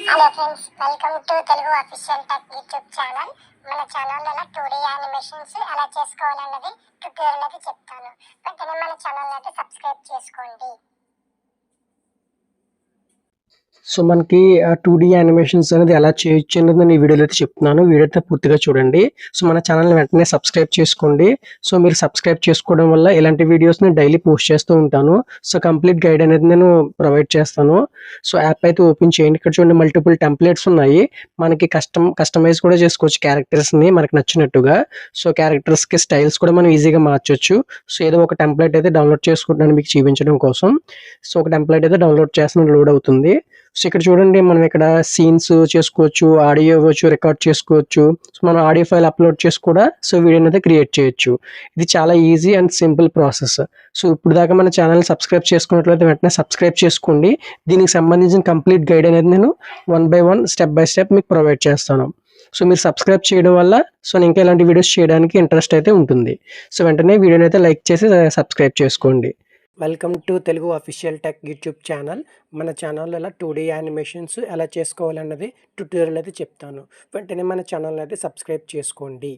Hello friends, welcome to Telugu official tech YouTube channel. మన ఛానల్లో 2D animations ఎలా చేసుకోవాలన్నది tutorial అయితే చెప్తాను. వెంటనే మన ఛానల్ అయితే సబ్స్క్రైబ్ చేసుకోండి. సో మనకి 2D యానిమేషన్స్ అనేది ఎలా చేయొచ్చు అనేది నేను ఈ వీడియోలో అయితే చెప్తున్నాను. వీడియో అయితే పూర్తిగా చూడండి. సో మన ఛానల్ని వెంటనే సబ్స్క్రైబ్ చేసుకోండి. సో మీరు సబ్స్క్రైబ్ చేసుకోవడం వల్ల ఇలాంటి వీడియోస్ నేను డైలీ పోస్ట్ చేస్తూ ఉంటాను. సో కంప్లీట్ గైడ్ అనేది నేను ప్రొవైడ్ చేస్తాను. సో యాప్ అయితే ఓపెన్ చేయండి. ఇక్కడ చూడండి మల్టిపుల్ టెంప్లెట్స్ ఉన్నాయి. మనకి కస్టమైజ్ కూడా చేసుకోవచ్చు క్యారెక్టర్స్ని మనకి నచ్చినట్టుగా. సో క్యారెక్టర్స్కి స్టైల్స్ కూడా మనం ఈజీగా మార్చొచ్చు. సో ఏదో ఒక టెంప్లెట్ అయితే డౌన్లోడ్ చేసుకుంటున్నాను మీకు చూపించడం కోసం. సో ఒక టెంప్లెట్ అయితే డౌన్లోడ్ చేస్తున్నాను, లోడ్ అవుతుంది. సో ఇక్కడ చూడండి మనం ఇక్కడ సీన్స్ చేసుకోవచ్చు, ఆడియో ఇవ్వచ్చు, రికార్డ్ చేసుకోవచ్చు. సో మనం ఆడియో ఫైల్ అప్లోడ్ చేసి కూడా సో వీడియోని అయితే క్రియేట్ చేయొచ్చు. ఇది చాలా easy and simple process. So ఇప్పుడు దాకా మన ఛానల్ సబ్స్క్రైబ్ చేసుకున్నట్లయితే వెంటనే సబ్స్క్రైబ్ చేసుకోండి. దీనికి సంబంధించిన కంప్లీట్ గైడ్ అనేది నేను 1 by 1 స్టెప్ బై స్టెప్ మీకు ప్రొవైడ్ చేస్తాను. సో మీరు సబ్స్క్రైబ్ చేయడం వల్ల సో ఇంకా ఇలాంటి వీడియోస్ చేయడానికి ఇంట్రెస్ట్ అయితే ఉంటుంది. సో వెంటనే వీడియోని అయితే లైక్ చేసి సబ్స్క్రైబ్ చేసుకోండి. Welcome to Telugu official tech YouTube channel. మన ఛానల్లో 2D యానిమేషన్స్ ఎలా చేసుకోవాలన్నది ట్యూటోరియల్ అయితే చెప్తాను. వెంటనే మన ఛానల్ అయితే సబ్స్క్రైబ్ చేసుకోండి.